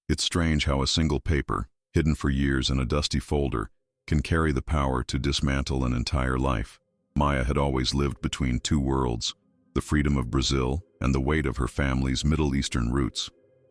It's strange how a single paper, hidden for years in a dusty folder, can carry the power to dismantle an entire life. Maya had always lived between two worlds, the freedom of Brazil and the weight of her family's Middle Eastern roots.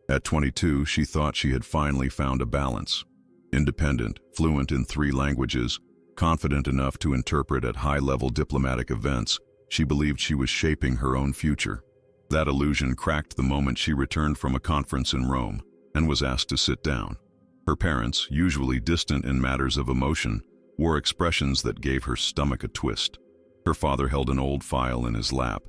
At 22, she thought she had finally found a balance. Independent, fluent in 3 languages, confident enough to interpret at high-level diplomatic events, she believed she was shaping her own future. That illusion cracked the moment she returned from a conference in Rome and was asked to sit down. Her parents, usually distant in matters of emotion, wore expressions that gave her stomach a twist. Her father held an old file in his lap,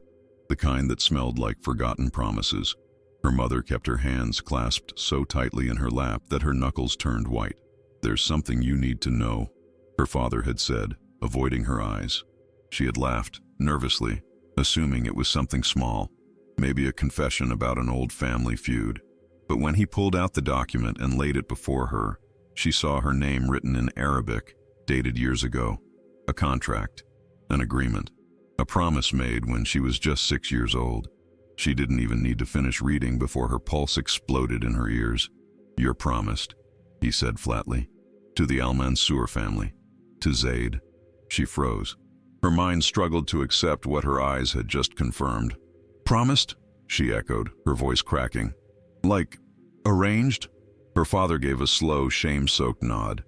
the kind that smelled like forgotten promises. Her mother kept her hands clasped so tightly in her lap that her knuckles turned white. "There's something you need to know," her father had said, avoiding her eyes. She had laughed, nervously, assuming it was something small, maybe a confession about an old family feud. But when he pulled out the document and laid it before her, she saw her name written in Arabic, dated years ago. A contract, an agreement, a promise made when she was just 6 years old. She didn't even need to finish reading before her pulse exploded in her ears. "You're promised," he said flatly. "To the Al-Mansour family. To Zaid." She froze. Her mind struggled to accept what her eyes had just confirmed. "Promised?" she echoed, her voice cracking. "Like, arranged?" Her father gave a slow, shame-soaked nod.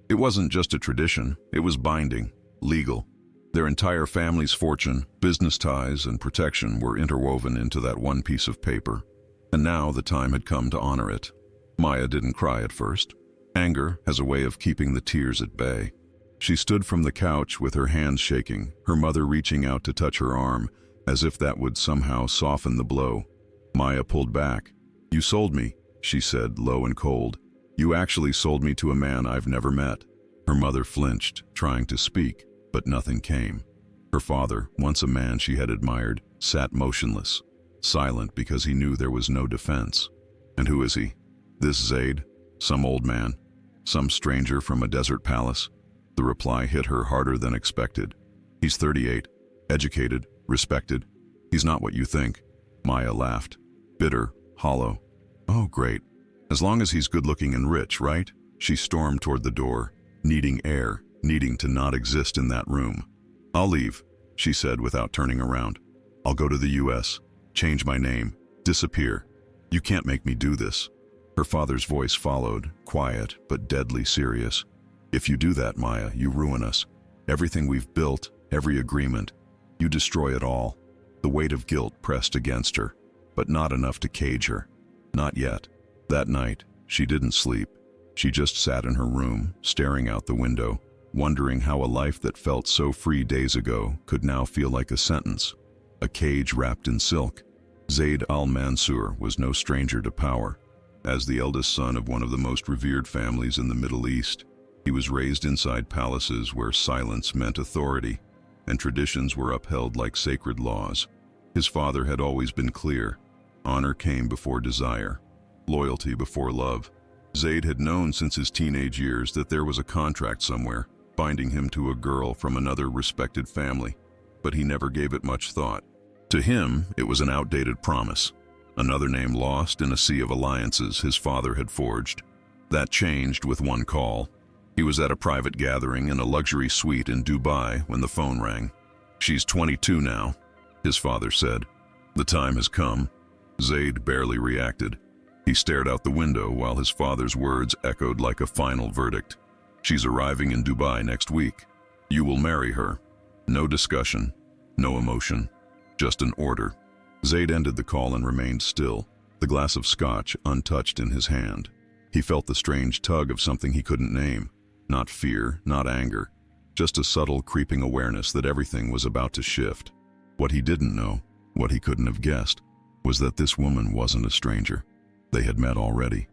It wasn't just a tradition, it was binding, legal. Their entire family's fortune, business ties, and protection were interwoven into that one piece of paper. And now the time had come to honor it. Maya didn't cry at first. Anger has a way of keeping the tears at bay. She stood from the couch with her hands shaking, her mother reaching out to touch her arm, as if that would somehow soften the blow. Maya pulled back. "You sold me," she said, low and cold. "You actually sold me to a man I've never met." Her mother flinched, trying to speak, but nothing came. Her father, once a man she had admired, sat motionless, silent because he knew there was no defense. "And who is he? This Zaid? Some old man? Some stranger from a desert palace?" The reply hit her harder than expected. "He's 38, educated, respected. He's not what you think." Maya laughed, bitter, hollow. "Oh, great. As long as he's good-looking and rich, right?" She stormed toward the door, needing air, needing to not exist in that room. "I'll leave," she said without turning around. "I'll go to the US, change my name, disappear. You can't make me do this." Her father's voice followed, quiet but deadly serious. "If you do that, Maya, you ruin us. Everything we've built, every agreement, you destroy it all." The weight of guilt pressed against her, but not enough to cage her. Not yet. That night, she didn't sleep. She just sat in her room, staring out the window, wondering how a life that felt so free days ago could now feel like a sentence, a cage wrapped in silk. Zaid al-Mansour was no stranger to power. As the eldest son of one of the most revered families in the Middle East, he was raised inside palaces where silence meant authority, and traditions were upheld like sacred laws. His father had always been clear. Honor came before desire, loyalty before love. Zaid had known since his teenage years that there was a contract somewhere, binding him to a girl from another respected family, but he never gave it much thought. To him, it was an outdated promise, another name lost in a sea of alliances his father had forged. That changed with one call. He was at a private gathering in a luxury suite in Dubai when the phone rang. "She's 22 now," his father said. "The time has come." Zaid barely reacted. He stared out the window while his father's words echoed like a final verdict. "She's arriving in Dubai next week. You will marry her." No discussion, no emotion, just an order. Zaid ended the call and remained still, the glass of scotch untouched in his hand. He felt the strange tug of something he couldn't name. Not fear, not anger, just a subtle creeping awareness that everything was about to shift. What he didn't know, what he couldn't have guessed, was that this woman wasn't a stranger. They had met already,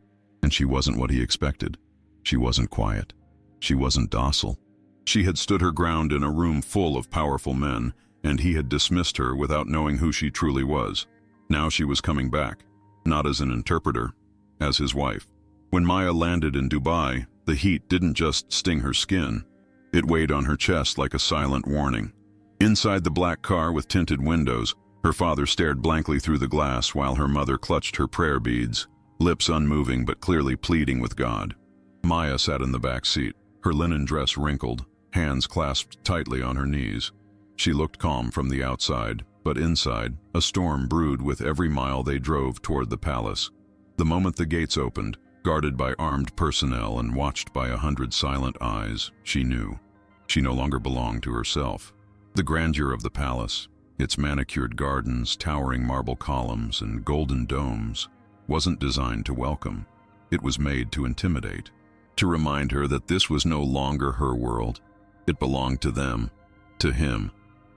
and she wasn't what he expected. She wasn't quiet. She wasn't docile. She had stood her ground in a room full of powerful men, and he had dismissed her without knowing who she truly was. Now she was coming back, not as an interpreter, as his wife. When Maya landed in Dubai, the heat didn't just sting her skin. It weighed on her chest like a silent warning. Inside the black car with tinted windows, her father stared blankly through the glass while her mother clutched her prayer beads. lips unmoving but clearly pleading with God. Maya sat in the back seat, her linen dress wrinkled, hands clasped tightly on her knees. She looked calm from the outside, but inside, a storm brewed with every mile they drove toward the palace. The moment the gates opened, guarded by armed personnel and watched by 100 silent eyes, she knew. She no longer belonged to herself. The grandeur of the palace, its manicured gardens, towering marble columns, and golden domes, wasn't designed to welcome. It was made to intimidate, to remind her that this was no longer her world. It belonged to them, to him.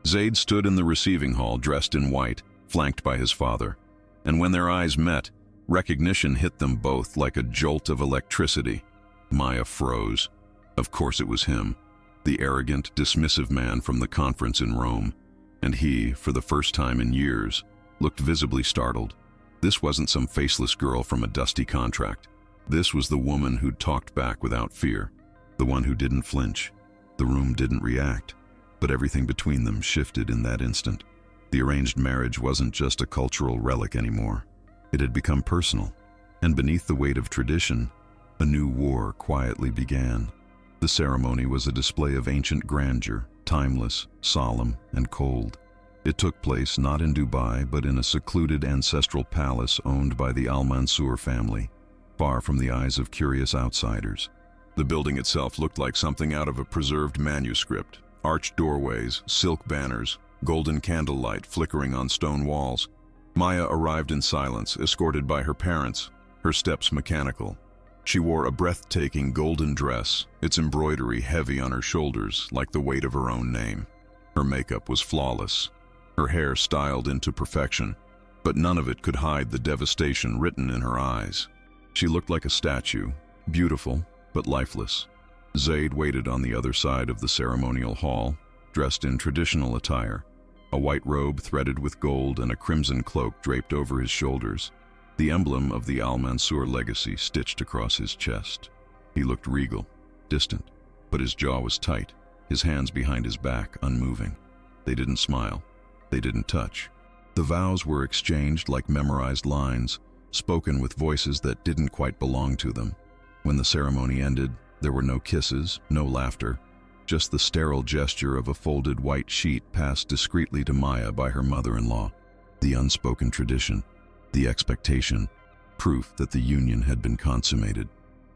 Zaid stood in the receiving hall dressed in white, flanked by his father. And when their eyes met, recognition hit them both like a jolt of electricity. Maya froze. Of course it was him, the arrogant, dismissive man from the conference in Rome. And he, for the first time in years, looked visibly startled. This wasn't some faceless girl from a dusty contract. This was the woman who'd talked back without fear, the one who didn't flinch. The room didn't react, but everything between them shifted in that instant. The arranged marriage wasn't just a cultural relic anymore. It had become personal, and beneath the weight of tradition, a new war quietly began. The ceremony was a display of ancient grandeur, timeless, solemn, and cold. It took place not in Dubai, but in a secluded ancestral palace owned by the Al-Mansur family, far from the eyes of curious outsiders. The building itself looked like something out of a preserved manuscript. Arched doorways, silk banners, golden candlelight flickering on stone walls. Maya arrived in silence, escorted by her parents, her steps mechanical. She wore a breathtaking golden dress, its embroidery heavy on her shoulders like the weight of her own name. Her makeup was flawless, her hair styled into perfection, but none of it could hide the devastation written in her eyes. She looked like a statue, beautiful but lifeless. Zaid waited on the other side of the ceremonial hall, dressed in traditional attire, a white robe threaded with gold and a crimson cloak draped over his shoulders, the emblem of the Al-Mansur legacy stitched across his chest. He looked regal, distant, but his jaw was tight, his hands behind his back, unmoving. They didn't smile. They didn't touch. The vows were exchanged like memorized lines, spoken with voices that didn't quite belong to them. When the ceremony ended, there were no kisses, no laughter, just the sterile gesture of a folded white sheet passed discreetly to Maya by her mother-in-law. The unspoken tradition, the expectation, proof that the union had been consummated.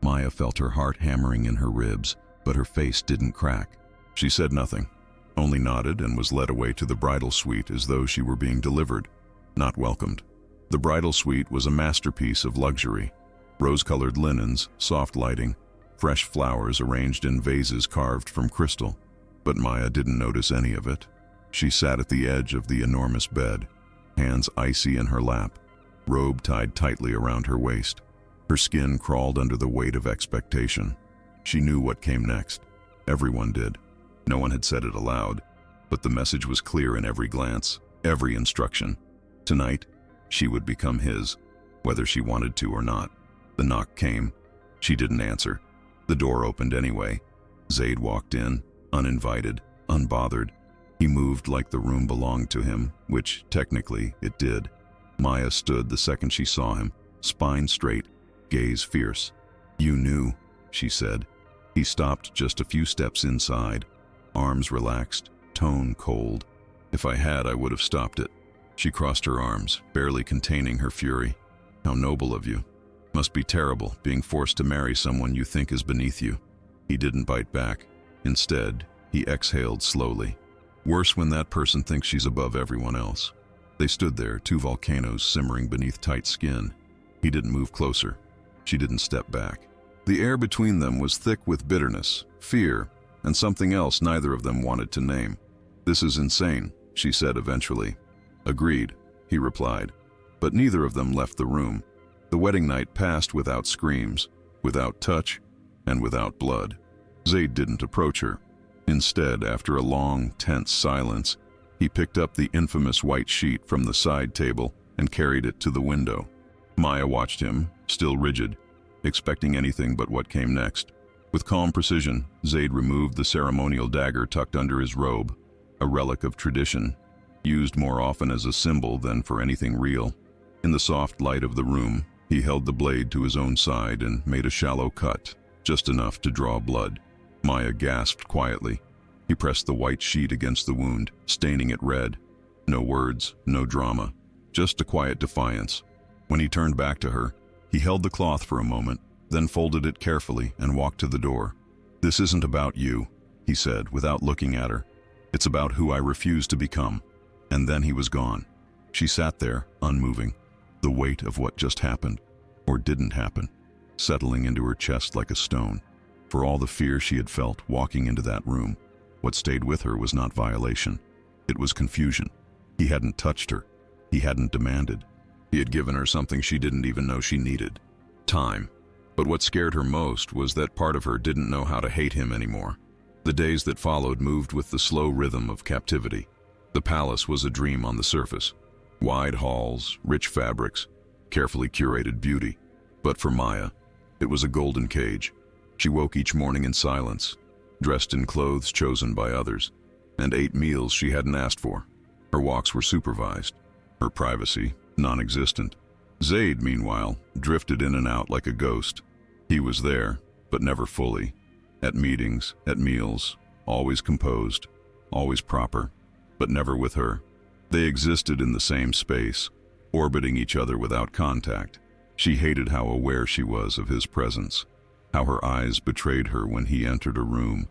Maya felt her heart hammering in her ribs, but her face didn't crack. She said nothing, only nodded and was led away to the bridal suite as though she were being delivered, not welcomed. The bridal suite was a masterpiece of luxury. Rose-colored linens, soft lighting, fresh flowers arranged in vases carved from crystal. But Maya didn't notice any of it. She sat at the edge of the enormous bed, hands icy in her lap, robe tied tightly around her waist. Her skin crawled under the weight of expectation. She knew what came next. Everyone did. No one had said it aloud, but the message was clear in every glance, every instruction. Tonight, she would become his, whether she wanted to or not. The knock came. She didn't answer. The door opened anyway. Zaid walked in, uninvited, unbothered. He moved like the room belonged to him, which, technically, it did. Maya stood the second she saw him, spine straight, gaze fierce. "You knew," she said. He stopped just a few steps inside, arms relaxed, tone cold. "If I had, I would have stopped it." She crossed her arms, barely containing her fury. "How noble of you. Must be terrible, being forced to marry someone you think is beneath you." He didn't bite back. Instead, he exhaled slowly. "Worse when that person thinks she's above everyone else." They stood there, two volcanoes simmering beneath tight skin. He didn't move closer. She didn't step back. The air between them was thick with bitterness, fear, and something else neither of them wanted to name. "This is insane," she said eventually. "Agreed," he replied. But neither of them left the room. The wedding night passed without screams, without touch, and without blood. Zaid didn't approach her. Instead, after a long, tense silence, he picked up the infamous white sheet from the side table and carried it to the window. Maya watched him, still rigid, expecting anything but what came next. With calm precision, Zaid removed the ceremonial dagger tucked under his robe, a relic of tradition, used more often as a symbol than for anything real. In the soft light of the room, He held the blade to his own side and made a shallow cut, just enough to draw blood. Maya gasped quietly. He pressed the white sheet against the wound, staining it red. No words, no drama, just a quiet defiance. When he turned back to her, he held the cloth for a moment, then folded it carefully and walked to the door. "This isn't about you," he said without looking at her. "It's about who I refuse to become." And then he was gone. She sat there, unmoving, the weight of what just happened, or didn't happen, settling into her chest like a stone. For all the fear she had felt walking into that room, what stayed with her was not violation. It was confusion. He hadn't touched her. He hadn't demanded. He had given her something she didn't even know she needed: time. But what scared her most was that part of her didn't know how to hate him anymore. The days that followed moved with the slow rhythm of captivity. The palace was a dream on the surface. Wide halls, rich fabrics, carefully curated beauty. But for Maya, it was a golden cage. She woke each morning in silence, dressed in clothes chosen by others, and ate meals she hadn't asked for. Her walks were supervised, her privacy non-existent. Zaid, meanwhile, drifted in and out like a ghost. He was there, but never fully. At meetings, at meals, always composed, always proper, but never with her. They existed in the same space, orbiting each other without contact. She hated how aware she was of his presence, how her eyes betrayed her when he entered a room,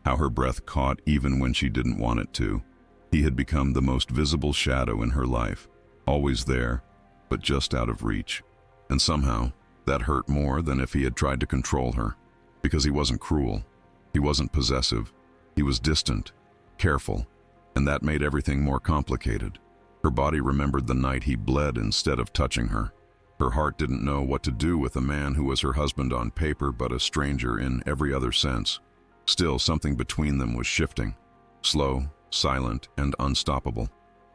how her breath caught even when she didn't want it to. He had become the most visible shadow in her life, always there, but just out of reach. And somehow, that hurt more than if he had tried to control her, because he wasn't cruel, he wasn't possessive, he was distant, careful, and that made everything more complicated. Her body remembered the night he bled instead of touching her. Her heart didn't know what to do with a man who was her husband on paper but a stranger in every other sense. Still, something between them was shifting, slow, silent, and unstoppable.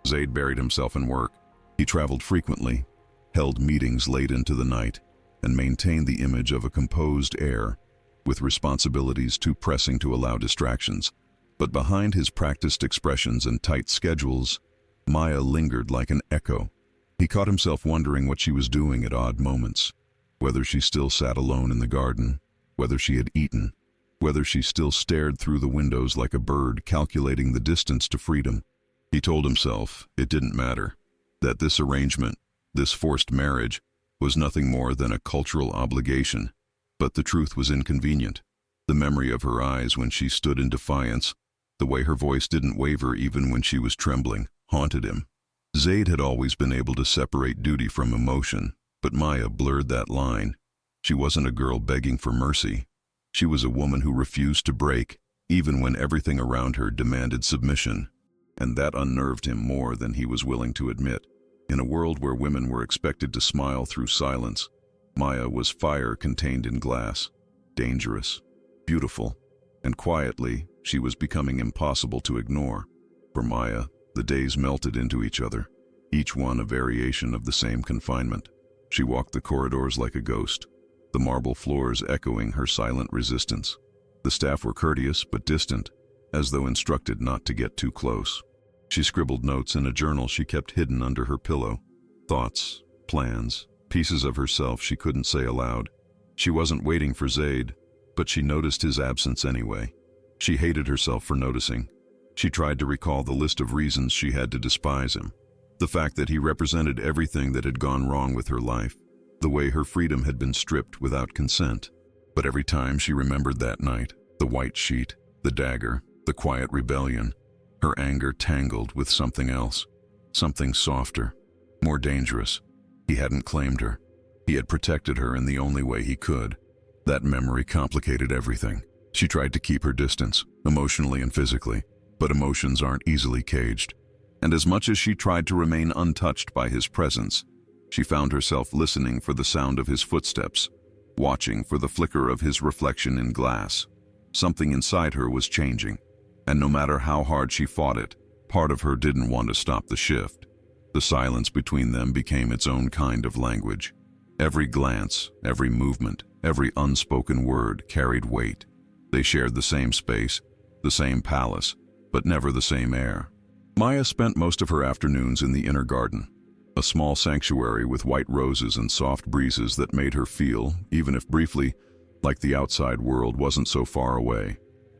Zaid buried himself in work. He traveled frequently, held meetings late into the night, and maintained the image of a composed heir, with responsibilities too pressing to allow distractions. But behind his practiced expressions and tight schedules, Maya lingered like an echo. He caught himself wondering what she was doing at odd moments, whether she still sat alone in the garden, whether she had eaten, whether she still stared through the windows like a bird calculating the distance to freedom. He told himself it didn't matter, that this arrangement, this forced marriage, was nothing more than a cultural obligation. But the truth was inconvenient. The memory of her eyes when she stood in defiance, the way her voice didn't waver even when she was trembling, haunted him. Zaid had always been able to separate duty from emotion, but Maya blurred that line. She wasn't a girl begging for mercy. She was a woman who refused to break, even when everything around her demanded submission. And that unnerved him more than he was willing to admit. In a world where women were expected to smile through silence, Maya was fire contained in glass, dangerous, beautiful, and quietly, she was becoming impossible to ignore. For Maya, the days melted into each other, each one a variation of the same confinement. She walked the corridors like a ghost, the marble floors echoing her silent resistance. The staff were courteous but distant, as though instructed not to get too close. She scribbled notes in a journal she kept hidden under her pillow. Thoughts, plans, pieces of herself she couldn't say aloud. She wasn't waiting for Zaid, but she noticed his absence anyway. She hated herself for noticing. She tried to recall the list of reasons she had to despise him. The fact that he represented everything that had gone wrong with her life. The way her freedom had been stripped without consent. But every time she remembered that night, the white sheet, the dagger, the quiet rebellion, her anger tangled with something else, something softer, more dangerous. He hadn't claimed her. He had protected her in the only way he could. That memory complicated everything. She tried to keep her distance, emotionally and physically, but emotions aren't easily caged. And as much as she tried to remain untouched by his presence, she found herself listening for the sound of his footsteps, watching for the flicker of his reflection in glass. Something inside her was changing, and no matter how hard she fought it, part of her didn't want to stop the shift. The silence between them became its own kind of language. Every glance, every movement, every unspoken word carried weight. They shared the same space, the same palace, but never the same air. Maya spent most of her afternoons in the inner garden, a A small sanctuary with white roses and soft breezes that made her feel, even if briefly, like the outside world wasn't so far away.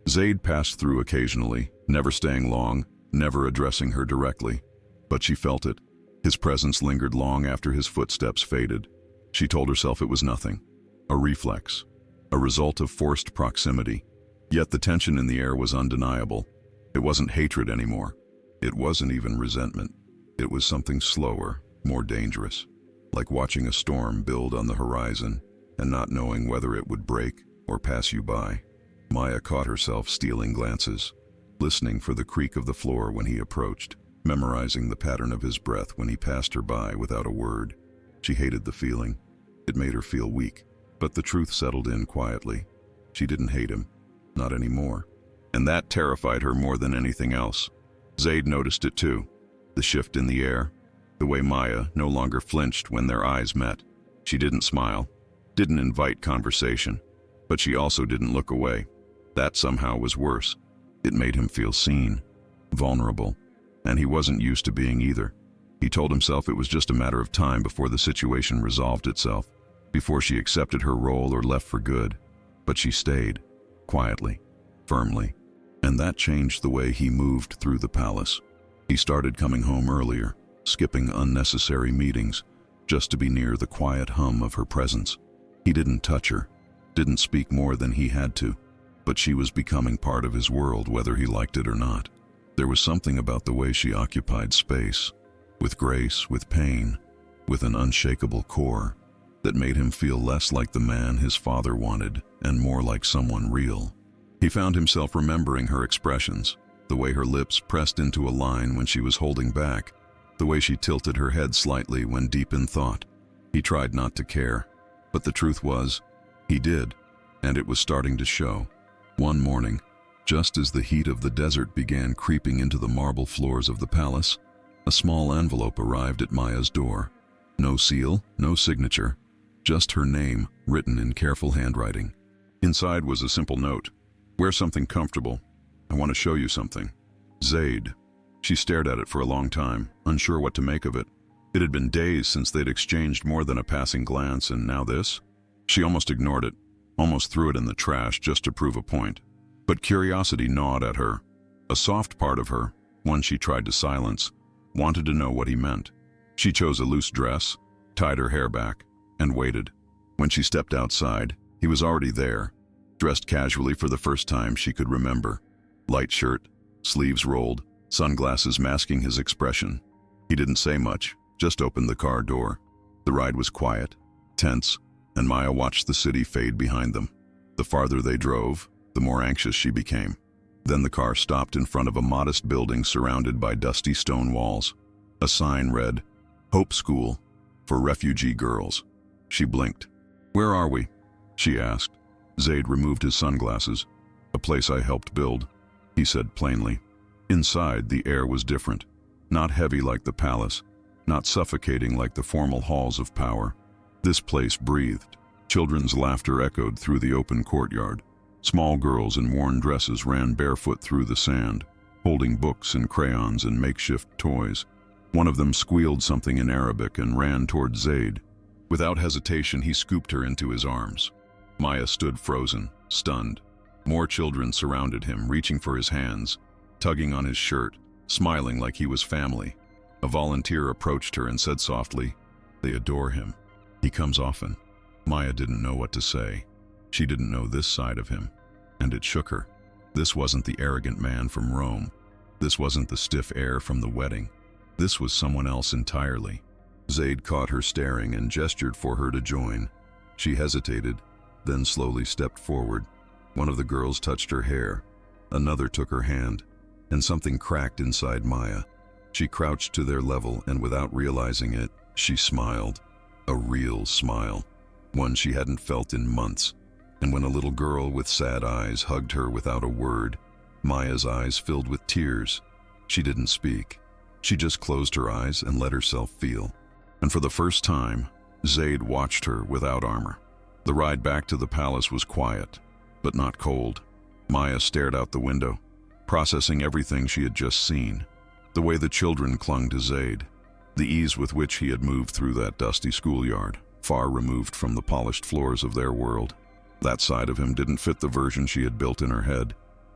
Zaid passed through occasionally, never staying long, never addressing her directly. But she felt it. His presence lingered long after his footsteps faded. She told herself it was nothing. A reflex. A result of forced proximity. Yet the tension in the air was undeniable. It wasn't hatred anymore. It wasn't even resentment. It was something slower, more dangerous. Like watching a storm build on the horizon and not knowing whether it would break or pass you by. Maya caught herself stealing glances, listening for the creak of the floor when he approached, memorizing the pattern of his breath when he passed her by without a word. She hated the feeling. It made her feel weak. But the truth settled in quietly. She didn't hate him. Not anymore. And that terrified her more than anything else. Zaid noticed it too. The shift in the air. The way Maya no longer flinched when their eyes met. She didn't smile. Didn't invite conversation. But she also didn't look away. That somehow was worse. It made him feel seen. Vulnerable. And he wasn't used to being either. He told himself it was just a matter of time before the situation resolved itself. Before she accepted her role or left for good. But she stayed. Quietly. Firmly. And that changed the way he moved through the palace. He started coming home earlier, skipping unnecessary meetings, just to be near the quiet hum of her presence. He didn't touch her, didn't speak more than he had to, but she was becoming part of his world whether he liked it or not. There was something about the way she occupied space, with grace, with pain, with an unshakable core, that made him feel less like the man his father wanted and more like someone real. He found himself remembering her expressions, the way her lips pressed into a line when she was holding back, the way she tilted her head slightly when deep in thought. He tried not to care, but the truth was, he did, and it was starting to show. One morning, just as the heat of the desert began creeping into the marble floors of the palace, a small envelope arrived at Maya's door. No seal, no signature, just her name written in careful handwriting. Inside was a simple note. Wear something comfortable. I want to show you something. Zaid. She stared at it for a long time, unsure what to make of it. It had been days since they'd exchanged more than a passing glance, and now this? She almost ignored it, almost threw it in the trash just to prove a point. But curiosity gnawed at her. A soft part of her, one she tried to silence, wanted to know what he meant. She chose a loose dress, tied her hair back, and waited. When she stepped outside, he was already there, dressed casually for the first time she could remember. Light shirt, sleeves rolled, sunglasses masking his expression. He didn't say much, just opened the car door. The ride was quiet, tense, and Maya watched the city fade behind them. The farther they drove, the more anxious she became. Then the car stopped in front of a modest building surrounded by dusty stone walls. A sign read, "Hope School for Refugee Girls." She blinked. "Where are we?" she asked. Zaid removed his sunglasses. "A place I helped build," he said plainly. Inside, the air was different. Not heavy like the palace, not suffocating like the formal halls of power. This place breathed. Children's laughter echoed through the open courtyard. Small girls in worn dresses ran barefoot through the sand, holding books and crayons and makeshift toys. One of them squealed something in Arabic and ran toward Zaid. Without hesitation, he scooped her into his arms. Maya stood frozen, stunned. More children surrounded him, reaching for his hands, tugging on his shirt, smiling like he was family. A volunteer approached her and said softly, "They adore him. He comes often." Maya didn't know what to say. She didn't know this side of him, and it shook her. This wasn't the arrogant man from Rome. This wasn't the stiff heir from the wedding. This was someone else entirely. Zaid caught her staring and gestured for her to join. She hesitated, then slowly stepped forward. One of the girls touched her hair. Another took her hand, and something cracked inside Maya. She crouched to their level, and without realizing it, she smiled. A real smile. One she hadn't felt in months. And when a little girl with sad eyes hugged her without a word, Maya's eyes filled with tears. She didn't speak. She just closed her eyes and let herself feel. And for the first time, Zaid watched her without armor. The ride back to the palace was quiet, but not cold. Maya stared out the window, processing everything she had just seen. The way the children clung to Zaid, The ease with which he had moved through that dusty schoolyard, far removed from the polished floors of their world. That side of him didn't fit the version she had built in her head,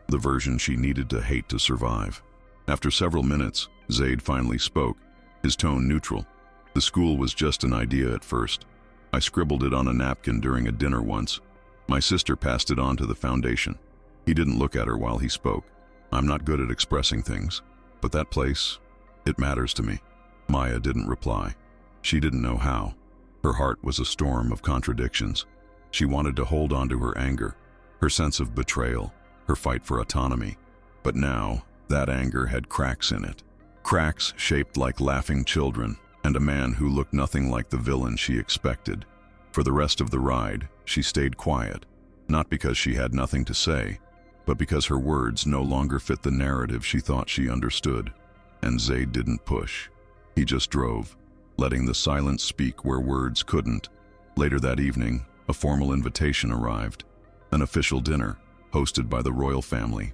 the version she needed to hate to survive. After several minutes, Zaid finally spoke, his tone neutral. The school was just an idea at first. I scribbled it on a napkin during a dinner once. My sister passed it on to the foundation. He didn't look at her while he spoke. I'm not good at expressing things, but that place, it matters to me. Maya didn't reply. She didn't know how. Her heart was a storm of contradictions. She wanted to hold on to her anger, her sense of betrayal, her fight for autonomy. But now, that anger had cracks in it. Cracks shaped like laughing children, and a man who looked nothing like the villain she expected. For the rest of the ride, she stayed quiet, not because she had nothing to say, but because her words no longer fit the narrative she thought she understood. And Zaid didn't push. He just drove, letting the silence speak where words couldn't. Later that evening, a formal invitation arrived, an official dinner, hosted by the royal family.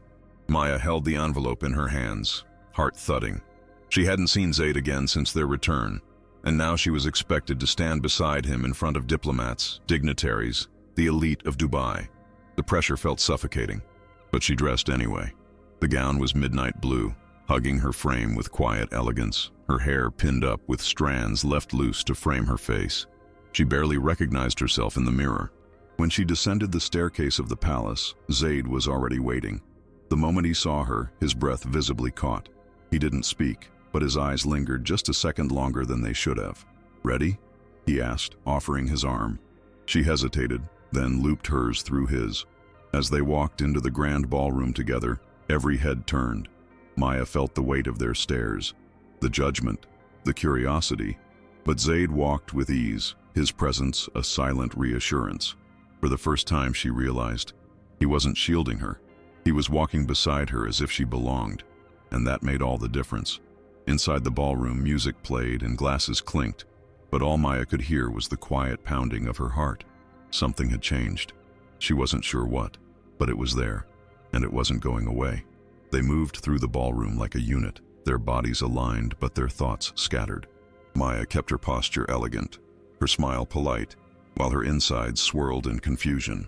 Maya held the envelope in her hands, heart thudding. She hadn't seen Zaid again since their return, and now she was expected to stand beside him in front of diplomats, dignitaries, the elite of Dubai. The pressure felt suffocating, but she dressed anyway. The gown was midnight blue, hugging her frame with quiet elegance, her hair pinned up with strands left loose to frame her face. She barely recognized herself in the mirror. When she descended the staircase of the palace, Zaid was already waiting. The moment he saw her, his breath visibly caught. He didn't speak, but his eyes lingered just a second longer than they should have. "Ready?" he asked, offering his arm. She hesitated, then looped hers through his. As they walked into the grand ballroom together, every head turned. Maya felt the weight of their stares, the judgment, the curiosity. But Zaid walked with ease, his presence a silent reassurance. For the first time she realized, he wasn't shielding her. He was walking beside her as if she belonged, and that made all the difference. Inside the ballroom, music played and glasses clinked, but all Maya could hear was the quiet pounding of her heart. Something had changed. She wasn't sure what, but it was there, and it wasn't going away. They moved through the ballroom like a unit, their bodies aligned but their thoughts scattered. Maya kept her posture elegant, her smile polite, while her insides swirled in confusion.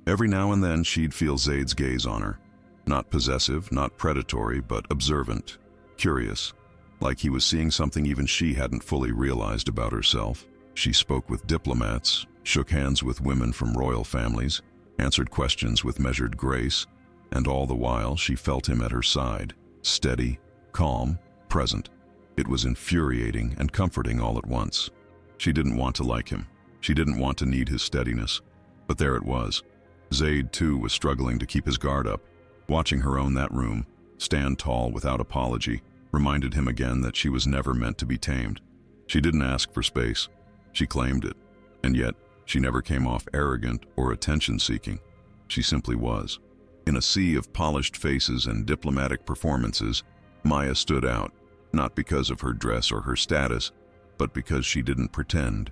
Every now and then she'd feel Zaid's gaze on her. Not possessive, not predatory, but observant, curious, like he was seeing something even she hadn't fully realized about herself. She spoke with diplomats, shook hands with women from royal families, answered questions with measured grace, and all the while she felt him at her side, steady, calm, present. It was infuriating and comforting all at once. She didn't want to like him. She didn't want to need his steadiness. But there it was. Zaid, too, was struggling to keep his guard up. Watching her own that room, stand tall without apology, reminded him again that she was never meant to be tamed. She didn't ask for space. She claimed it. And yet, she never came off arrogant or attention-seeking. She simply was. In a sea of polished faces and diplomatic performances, Maya stood out, not because of her dress or her status, but because she didn't pretend.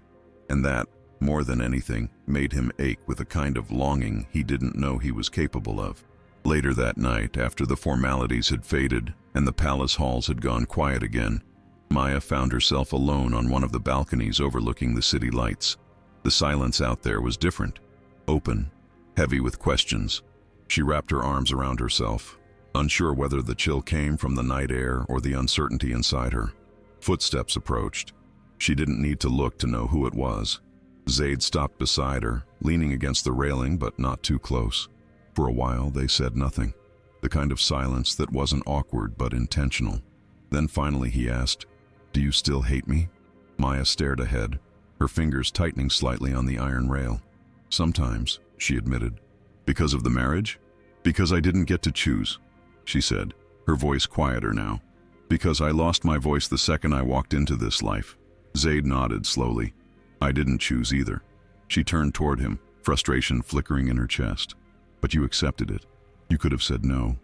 And that, more than anything, made him ache with a kind of longing he didn't know he was capable of. Later that night, after the formalities had faded and the palace halls had gone quiet again, Maya found herself alone on one of the balconies overlooking the city lights. The silence out there was different, open, heavy with questions. She wrapped her arms around herself, unsure whether the chill came from the night air or the uncertainty inside her. Footsteps approached. She didn't need to look to know who it was. Zaid stopped beside her, leaning against the railing but not too close. For a while they said nothing, the kind of silence that wasn't awkward but intentional. Then finally he asked, "Do you still hate me?" Maya stared ahead, her fingers tightening slightly on the iron rail. "Sometimes," she admitted. "Because of the marriage?" "Because I didn't get to choose," she said, her voice quieter now. "Because I lost my voice the second I walked into this life." Zaid nodded slowly. "I didn't choose either." She turned toward him, frustration flickering in her chest. "But you accepted it. You could have said no."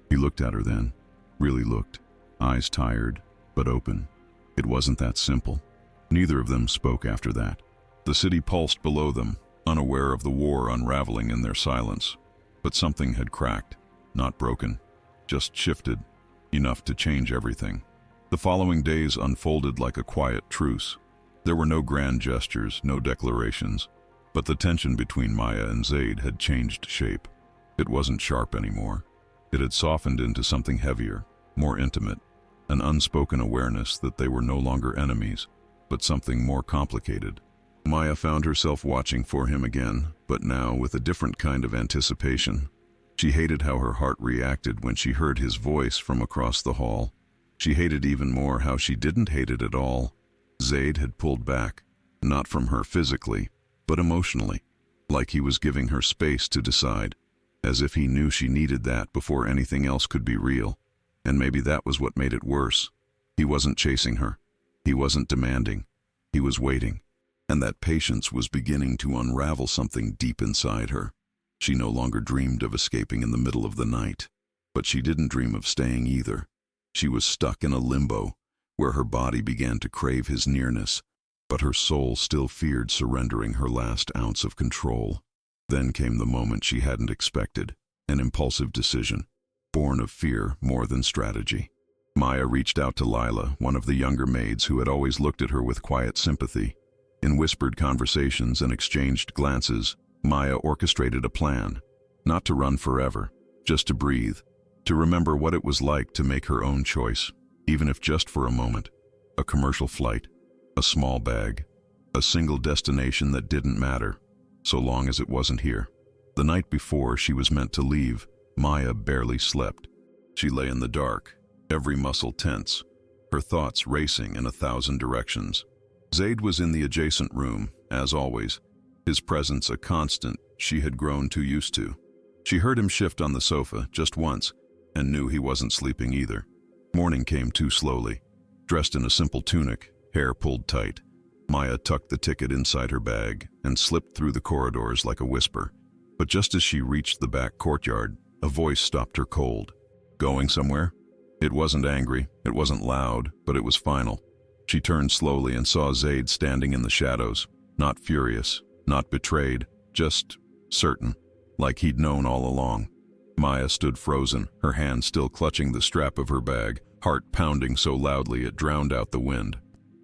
He looked at her then, really looked, eyes tired, but open. It wasn't that simple. Neither of them spoke after that. The city pulsed below them, unaware of the war unraveling in their silence. But something had cracked, not broken, just shifted, enough to change everything. The following days unfolded like a quiet truce. There were no grand gestures, no declarations, but the tension between Maya and Zaid had changed shape. It wasn't sharp anymore. It had softened into something heavier, more intimate, an unspoken awareness that they were no longer enemies, but something more complicated. Maya found herself watching for him again, but now with a different kind of anticipation. She hated how her heart reacted when she heard his voice from across the hall. She hated even more how she didn't hate it at all. Zaid had pulled back, not from her physically, but emotionally, like he was giving her space to decide, as if he knew she needed that before anything else could be real. And maybe that was what made it worse. He wasn't chasing her. He wasn't demanding. He was waiting. And that patience was beginning to unravel something deep inside her. She no longer dreamed of escaping in the middle of the night, but she didn't dream of staying either. She was stuck in a limbo, where her body began to crave his nearness, but her soul still feared surrendering her last ounce of control. Then came the moment she hadn't expected, an impulsive decision, born of fear more than strategy. Maya reached out to Lila, one of the younger maids who had always looked at her with quiet sympathy. In whispered conversations and exchanged glances, Maya orchestrated a plan, not to run forever, just to breathe, to remember what it was like to make her own choice, even if just for a moment. A commercial flight, a small bag, a single destination that didn't matter, so long as it wasn't here. The night before she was meant to leave, Maya barely slept. She lay in the dark, every muscle tense, her thoughts racing in 1,000 directions. Zaid was in the adjacent room, as always, his presence a constant she had grown too used to. She heard him shift on the sofa just once, and knew he wasn't sleeping either. Morning came too slowly. Dressed in a simple tunic, hair pulled tight, Maya tucked the ticket inside her bag and slipped through the corridors like a whisper. But just as she reached the back courtyard, a voice stopped her cold. Going somewhere? It wasn't angry, it wasn't loud, but it was final. She turned slowly and saw Zaid standing in the shadows, not furious, not betrayed, just certain, like he'd known all along. Maya stood frozen, her hand still clutching the strap of her bag, heart pounding so loudly it drowned out the wind.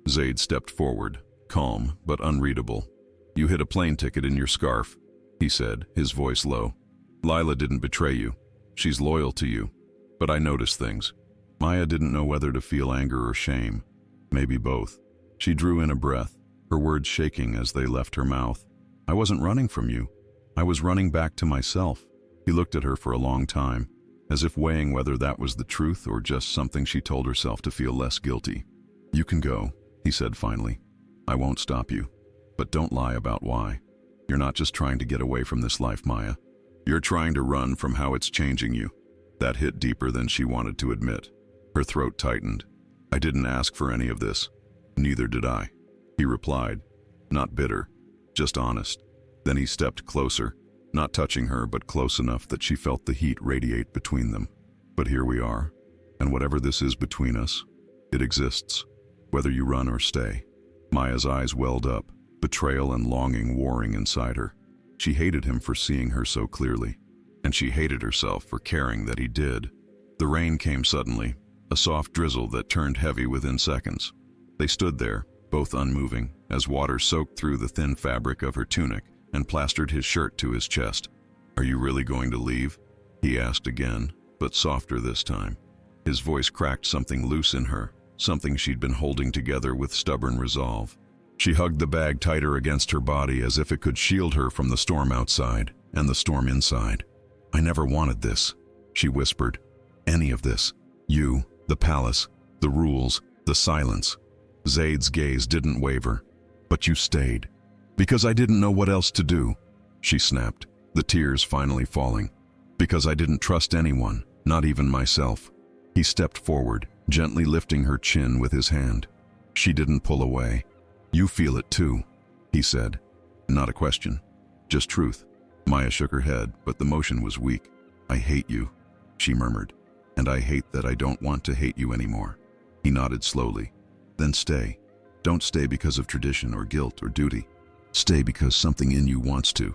Zaid stepped forward, calm but unreadable. "You hid a plane ticket in your scarf," he said, his voice low. "Lila didn't betray you. She's loyal to you. But I noticed things." Maya didn't know whether to feel anger or shame. Maybe both. She drew in a breath, her words shaking as they left her mouth. "I wasn't running from you. I was running back to myself." He looked at her for a long time, as if weighing whether that was the truth or just something she told herself to feel less guilty. "You can go," he said finally. "I won't stop you. But don't lie about why. You're not just trying to get away from this life, Maya. You're trying to run from how it's changing you." That hit deeper than she wanted to admit. Her throat tightened. "I didn't ask for any of this." "Neither did I," he replied, not bitter, just honest. Then he stepped closer, not touching her but close enough that she felt the heat radiate between them. "But here we are, and whatever this is between us, it exists, whether you run or stay." Maya's eyes welled up, betrayal and longing warring inside her. She hated him for seeing her so clearly, and she hated herself for caring that he did. The rain came suddenly, a soft drizzle that turned heavy within seconds. They stood there, both unmoving, as water soaked through the thin fabric of her tunic and plastered his shirt to his chest. "Are you really going to leave?" he asked again, but softer this time. His voice cracked something loose in her, something she'd been holding together with stubborn resolve. She hugged the bag tighter against her body as if it could shield her from the storm outside and the storm inside. "I never wanted this," she whispered. "Any of this. You, the palace, the rules, the silence." Zaid's gaze didn't waver. "But you stayed. Because I didn't know what else to do," she snapped, the tears finally falling. "Because I didn't trust anyone, not even myself." He stepped forward, gently lifting her chin with his hand. She didn't pull away. "You feel it too," he said. Not a question, just truth. Maya shook her head, but the motion was weak. "I hate you," she murmured. "And I hate that I don't want to hate you anymore." He nodded slowly. "Then stay. Don't stay because of tradition or guilt or duty. Stay because something in you wants to."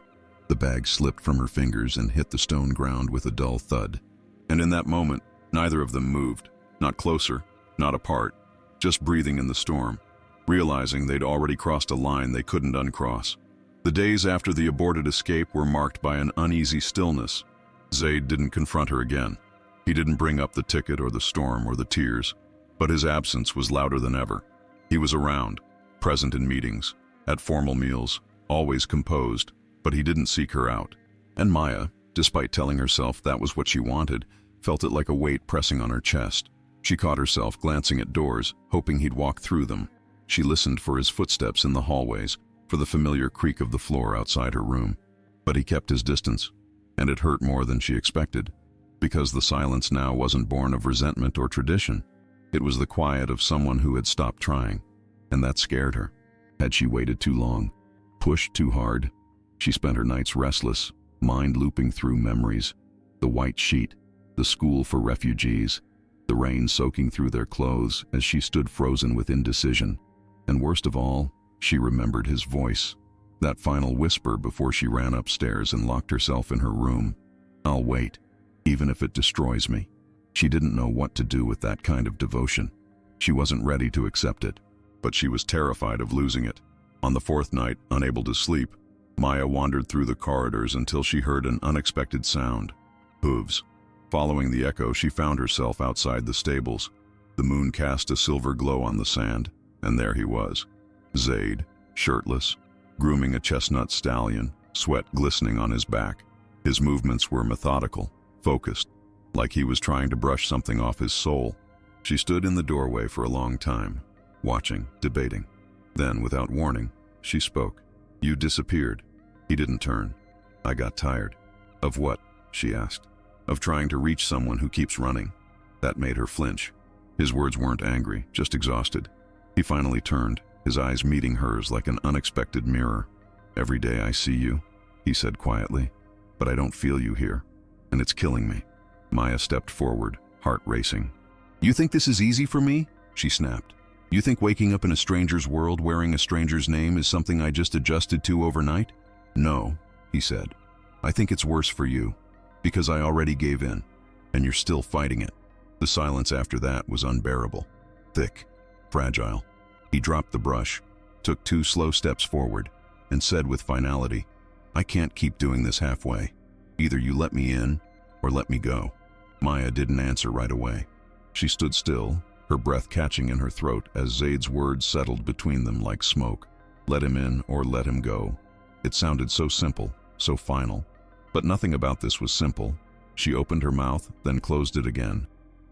The bag slipped from her fingers and hit the stone ground with a dull thud. And in that moment, neither of them moved, not closer, not apart, just breathing in the storm, realizing they'd already crossed a line they couldn't uncross. The days after the aborted escape were marked by an uneasy stillness. Zaid didn't confront her again. He didn't bring up the ticket or the storm or the tears, but his absence was louder than ever. He was around, present in meetings, at formal meals, always composed, but he didn't seek her out. And Maya, despite telling herself that was what she wanted, felt it like a weight pressing on her chest. She caught herself glancing at doors, hoping he'd walk through them. She listened for his footsteps in the hallways, for the familiar creak of the floor outside her room. But he kept his distance, and it hurt more than she expected, because the silence now wasn't born of resentment or tradition. It was the quiet of someone who had stopped trying, and that scared her. Had she waited too long? Pushed too hard? She spent her nights restless, mind looping through memories. The white sheet, the school for refugees, the rain soaking through their clothes as she stood frozen with indecision. And worst of all, she remembered his voice, that final whisper before she ran upstairs and locked herself in her room. "I'll wait, even if it destroys me." She didn't know what to do with that kind of devotion. She wasn't ready to accept it, but she was terrified of losing it. On the fourth night, unable to sleep, Maya wandered through the corridors until she heard an unexpected sound. Hooves. Following the echo, she found herself outside the stables. The moon cast a silver glow on the sand, and there he was. Zaid, shirtless, grooming a chestnut stallion, sweat glistening on his back. His movements were methodical, focused, like he was trying to brush something off his soul. She stood in the doorway for a long time, watching, debating. Then, without warning, she spoke. "You disappeared." He didn't turn. "I got tired." "Of what?" she asked. "Of trying to reach someone who keeps running." That made her flinch. His words weren't angry, just exhausted. He finally turned, his eyes meeting hers like an unexpected mirror. "Every day I see you," he said quietly, "but I don't feel you here, and it's killing me." Maya stepped forward, heart racing. "You think this is easy for me?" she snapped. "You think waking up in a stranger's world wearing a stranger's name is something I just adjusted to overnight?" "No," he said. "I think it's worse for you, because I already gave in, and you're still fighting it." The silence after that was unbearable, thick, fragile. He dropped the brush, took 2 slow steps forward, and said with finality, "I can't keep doing this halfway. Either you let me in, or let me go." Maya didn't answer right away. She stood still, her breath catching in her throat as Zaid's words settled between them like smoke. Let him in or let him go. It sounded so simple, so final. But nothing about this was simple. She opened her mouth, then closed it again,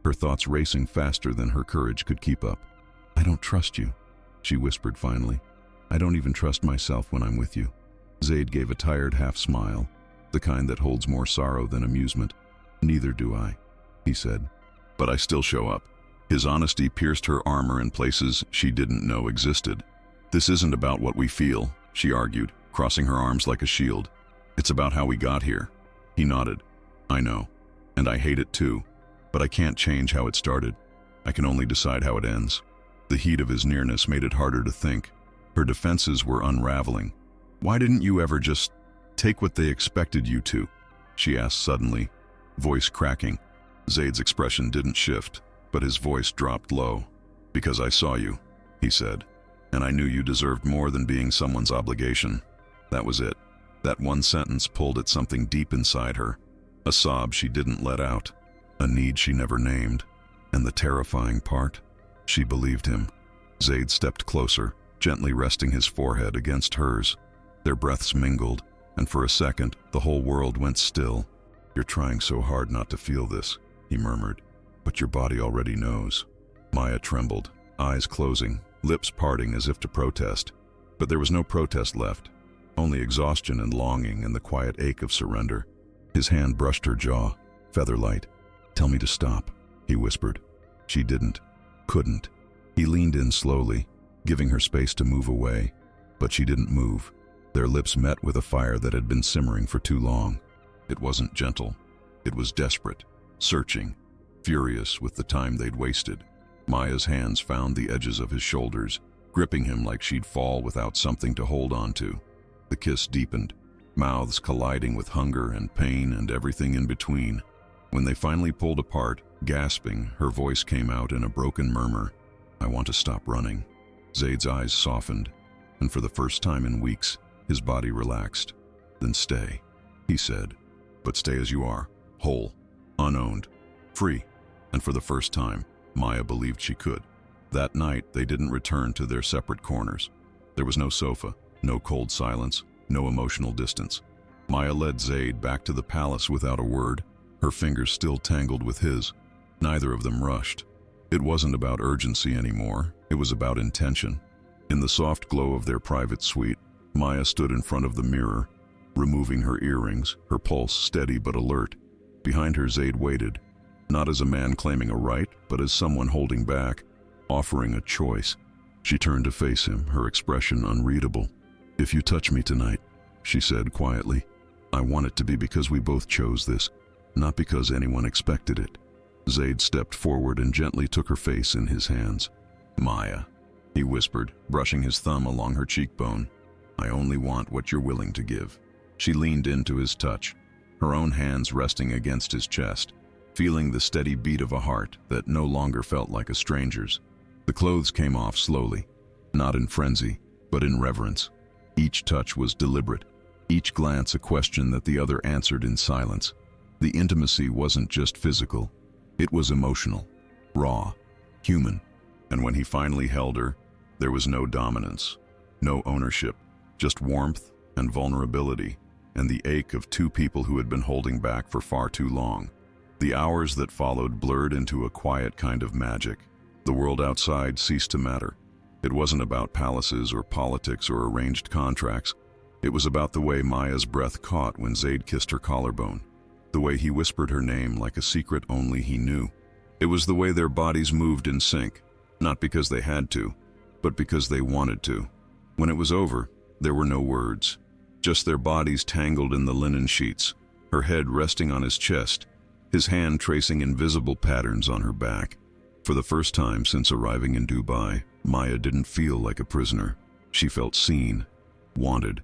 her thoughts racing faster than her courage could keep up. "I don't trust you," she whispered finally. "I don't even trust myself when I'm with you." Zaid gave a tired half-smile, the kind that holds more sorrow than amusement. "Neither do I," he said. "But I still show up." His honesty pierced her armor in places she didn't know existed. "This isn't about what we feel," she argued, crossing her arms like a shield. "It's about how we got here." He nodded. "I know, and I hate it too, but I can't change how it started. I can only decide how it ends." The heat of his nearness made it harder to think. Her defenses were unraveling. "Why didn't you ever just take what they expected you to?" she asked suddenly, voice cracking. Zaid's expression didn't shift, but his voice dropped low. "Because I saw you," he said, "and I knew you deserved more than being someone's obligation." That was it. That one sentence pulled at something deep inside her, a sob she didn't let out, a need she never named, and the terrifying part, she believed him. Zaid stepped closer, gently resting his forehead against hers. Their breaths mingled, and for a second, the whole world went still. "You're trying so hard not to feel this," he murmured, "but your body already knows." Maya trembled, eyes closing, lips parting as if to protest. But there was no protest left, only exhaustion and longing and the quiet ache of surrender. His hand brushed her jaw, feather-light. "Tell me to stop," he whispered. She didn't, couldn't. He leaned in slowly, giving her space to move away, but she didn't move. Their lips met with a fire that had been simmering for too long. It wasn't gentle. It was desperate, searching, furious with the time they'd wasted. Maya's hands found the edges of his shoulders, gripping him like she'd fall without something to hold on to. The kiss deepened, mouths colliding with hunger and pain and everything in between. When they finally pulled apart, gasping, her voice came out in a broken murmur. I want to stop running. Zaid's eyes softened, and for the first time in weeks, his body relaxed. Then stay, he said. But stay as you are, whole, unowned, free. And for the first time, Maya believed she could. That night, they didn't return to their separate corners. There was no sofa, no cold silence, no emotional distance. Maya led Zaid back to the palace without a word, her fingers still tangled with his. Neither of them rushed. It wasn't about urgency anymore, it was about intention. In the soft glow of their private suite, Maya stood in front of the mirror, removing her earrings, her pulse steady but alert. Behind her, Zaid waited, not as a man claiming a right, but as someone holding back, offering a choice. She turned to face him, her expression unreadable. "If you touch me tonight," she said quietly, "I want it to be because we both chose this, not because anyone expected it." Zaid stepped forward and gently took her face in his hands. "Maya," he whispered, brushing his thumb along her cheekbone, "I only want what you're willing to give." She leaned into his touch, her own hands resting against his chest, feeling the steady beat of a heart that no longer felt like a stranger's. The clothes came off slowly, not in frenzy, but in reverence. Each touch was deliberate, each glance a question that the other answered in silence. The intimacy wasn't just physical, it was emotional, raw, human. And when he finally held her, there was no dominance, no ownership, just warmth and vulnerability, and the ache of two people who had been holding back for far too long. The hours that followed blurred into a quiet kind of magic. The world outside ceased to matter. It wasn't about palaces or politics or arranged contracts. It was about the way Maya's breath caught when Zaid kissed her collarbone, the way he whispered her name like a secret only he knew. It was the way their bodies moved in sync, not because they had to, but because they wanted to. When it was over, there were no words, just their bodies tangled in the linen sheets, her head resting on his chest, his hand tracing invisible patterns on her back. For the first time since arriving in Dubai, Maya didn't feel like a prisoner. She felt seen, wanted,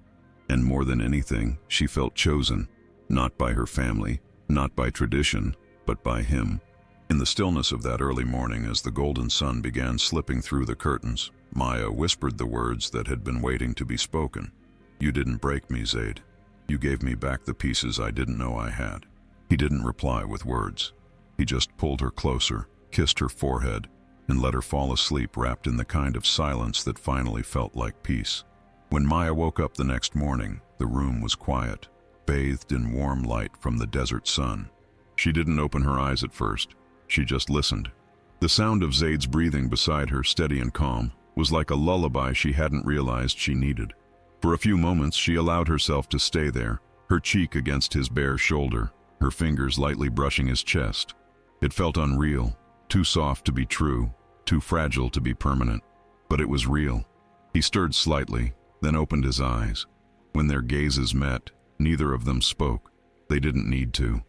and more than anything, she felt chosen, not by her family, not by tradition, but by him. In the stillness of that early morning, as the golden sun began slipping through the curtains, Maya whispered the words that had been waiting to be spoken. "You didn't break me, Zaid. You gave me back the pieces I didn't know I had." He didn't reply with words. He just pulled her closer, kissed her forehead, and let her fall asleep wrapped in the kind of silence that finally felt like peace. When Maya woke up the next morning, the room was quiet, bathed in warm light from the desert sun. She didn't open her eyes at first. She just listened. The sound of Zaid's breathing beside her, steady and calm, was like a lullaby she hadn't realized she needed. For a few moments, she allowed herself to stay there, her cheek against his bare shoulder, her fingers lightly brushing his chest. It felt unreal, too soft to be true, too fragile to be permanent. But it was real. He stirred slightly, then opened his eyes. When their gazes met, neither of them spoke. They didn't need to.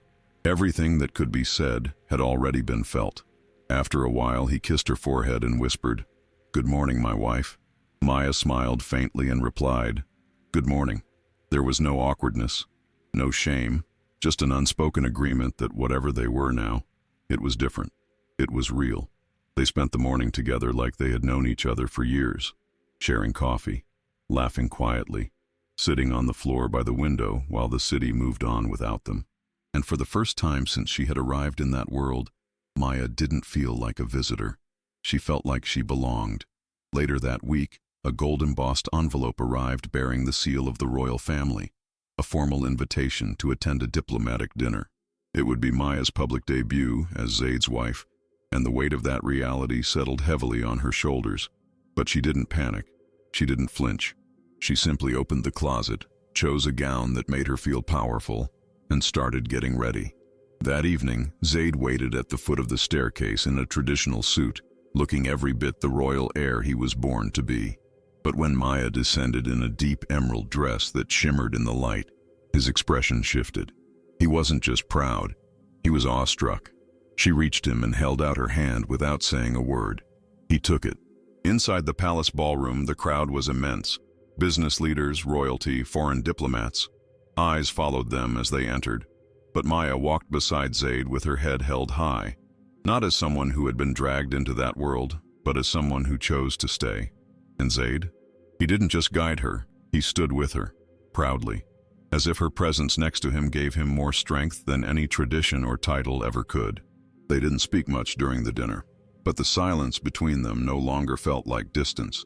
Everything that could be said had already been felt. After a while, he kissed her forehead and whispered, "Good morning, my wife." Maya smiled faintly and replied, "Good morning." There was no awkwardness, no shame, just an unspoken agreement that whatever they were now, it was different. It was real. They spent the morning together like they had known each other for years, sharing coffee, laughing quietly, sitting on the floor by the window while the city moved on without them. And for the first time since she had arrived in that world, Maya didn't feel like a visitor. She felt like she belonged. Later that week, a gold-embossed envelope arrived bearing the seal of the royal family, a formal invitation to attend a diplomatic dinner. It would be Maya's public debut as Zaid's wife, and the weight of that reality settled heavily on her shoulders. But she didn't panic. She didn't flinch. She simply opened the closet, chose a gown that made her feel powerful, and started getting ready. That evening, Zaid waited at the foot of the staircase in a traditional suit, looking every bit the royal heir he was born to be. But when Maya descended in a deep emerald dress that shimmered in the light, his expression shifted. He wasn't just proud, he was awestruck. She reached him and held out her hand without saying a word. He took it. Inside the palace ballroom, the crowd was immense. Business leaders, royalty, foreign diplomats. Eyes followed them as they entered. But Maya walked beside Zaid with her head held high, not as someone who had been dragged into that world, but as someone who chose to stay. And Zayd? He didn't just guide her, he stood with her, proudly, as if her presence next to him gave him more strength than any tradition or title ever could. They didn't speak much during the dinner, but the silence between them no longer felt like distance.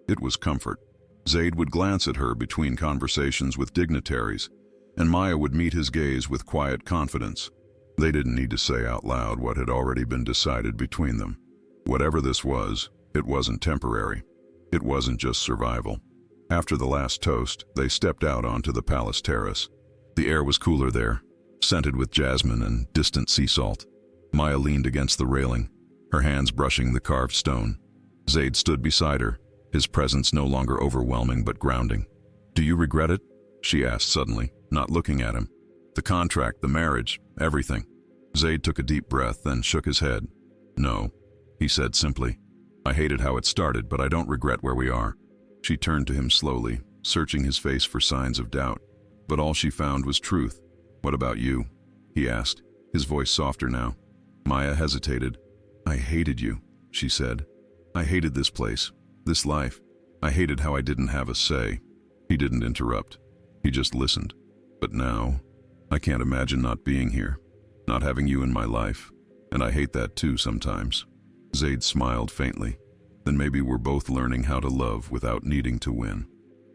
It was comfort. Zayd would glance at her between conversations with dignitaries, and Maya would meet his gaze with quiet confidence. They didn't need to say out loud what had already been decided between them. Whatever this was, it wasn't temporary. It wasn't just survival. After the last toast, they stepped out onto the palace terrace. The air was cooler there, scented with jasmine and distant sea salt. Maya leaned against the railing, her hands brushing the carved stone. Zayd stood beside her, his presence no longer overwhelming but grounding. "Do you regret it?" she asked suddenly, not looking at him. "The contract, the marriage, everything." Zayd took a deep breath, then shook his head. "No," he said simply. "I hated how it started, but I don't regret where we are." She turned to him slowly, searching his face for signs of doubt. But all she found was truth. "What about you?" he asked, his voice softer now. Maya hesitated. "I hated you," she said. "I hated this place, this life. I hated how I didn't have a say." He didn't interrupt. He just listened. "But now, I can't imagine not being here, not having you in my life. And I hate that too sometimes." Zayd smiled faintly. "Then maybe we're both learning how to love without needing to win."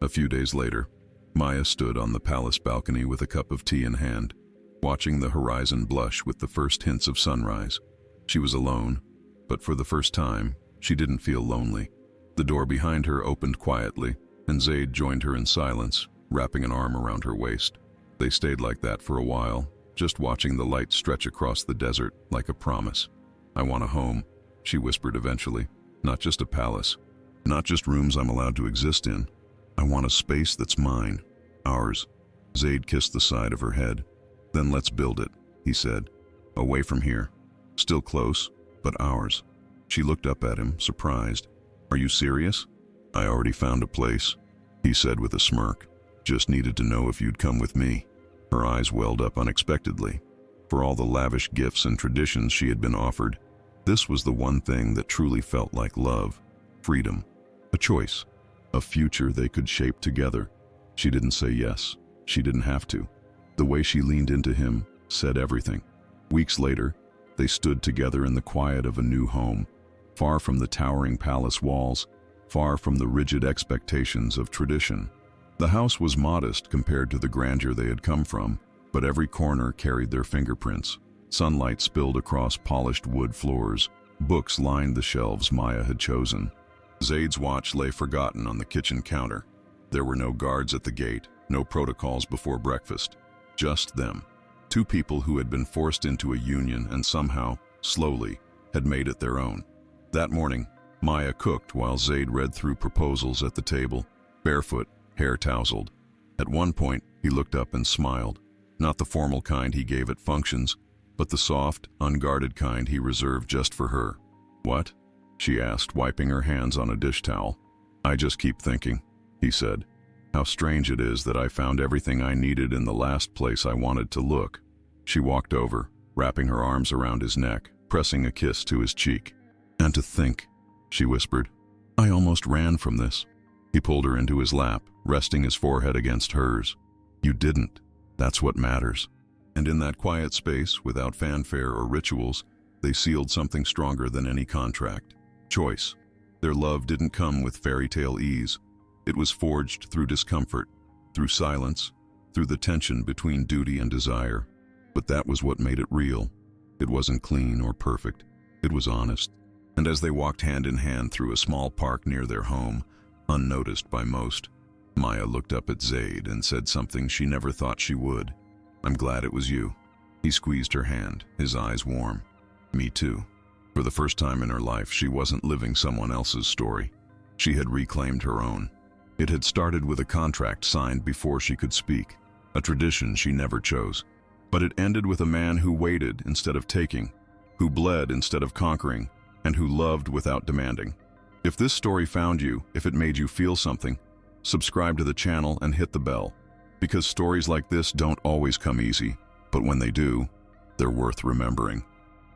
A few days later, Maya stood on the palace balcony with a cup of tea in hand, watching the horizon blush with the first hints of sunrise. She was alone, but for the first time, she didn't feel lonely. The door behind her opened quietly, and Zayd joined her in silence, wrapping an arm around her waist. They stayed like that for a while, just watching the light stretch across the desert like a promise. "I want a home," she whispered eventually. "Not just a palace, not just rooms I'm allowed to exist in. I want a space that's mine, ours." Zayd kissed the side of her head. "Then let's build it," he said. "Away from here. Still close, but ours." She looked up at him, surprised. "Are you serious?" "I already found a place," he said with a smirk. "Just needed to know if you'd come with me." Her eyes welled up unexpectedly. For all the lavish gifts and traditions she had been offered, this was the one thing that truly felt like love, freedom, a choice, a future they could shape together. She didn't say yes. She didn't have to. The way she leaned into him said everything. Weeks later, they stood together in the quiet of a new home, far from the towering palace walls, far from the rigid expectations of tradition. The house was modest compared to the grandeur they had come from, but every corner carried their fingerprints. Sunlight spilled across polished wood floors. Books lined the shelves Maya had chosen. Zayd's watch lay forgotten on the kitchen counter. There were no guards at the gate, no protocols before breakfast. Just them. Two people who had been forced into a union and somehow, slowly, had made it their own. That morning, Maya cooked while Zayd read through proposals at the table, barefoot, hair tousled. At one point, he looked up and smiled. Not the formal kind he gave at functions, but the soft, unguarded kind he reserved just for her. "What?" she asked, wiping her hands on a dish towel. "I just keep thinking," he said, "how strange it is that I found everything I needed in the last place I wanted to look." She walked over, wrapping her arms around his neck, pressing a kiss to his cheek. "And to think," she whispered, "I almost ran from this." He pulled her into his lap, resting his forehead against hers. "You didn't. That's what matters." And in that quiet space, without fanfare or rituals, they sealed something stronger than any contract. Choice. Their love didn't come with fairy tale ease. It was forged through discomfort, through silence, through the tension between duty and desire. But that was what made it real. It wasn't clean or perfect. It was honest. And as they walked hand in hand through a small park near their home, unnoticed by most, Maya looked up at Zayd and said something she never thought she would. "I'm glad it was you." He squeezed her hand, his eyes warm. "Me too." For the first time in her life, she wasn't living someone else's story. She had reclaimed her own. It had started with a contract signed before she could speak, a tradition she never chose. But it ended with a man who waited instead of taking, who bled instead of conquering, and who loved without demanding. If this story found you, if it made you feel something, subscribe to the channel and hit the bell. Because stories like this don't always come easy, but when they do, they're worth remembering.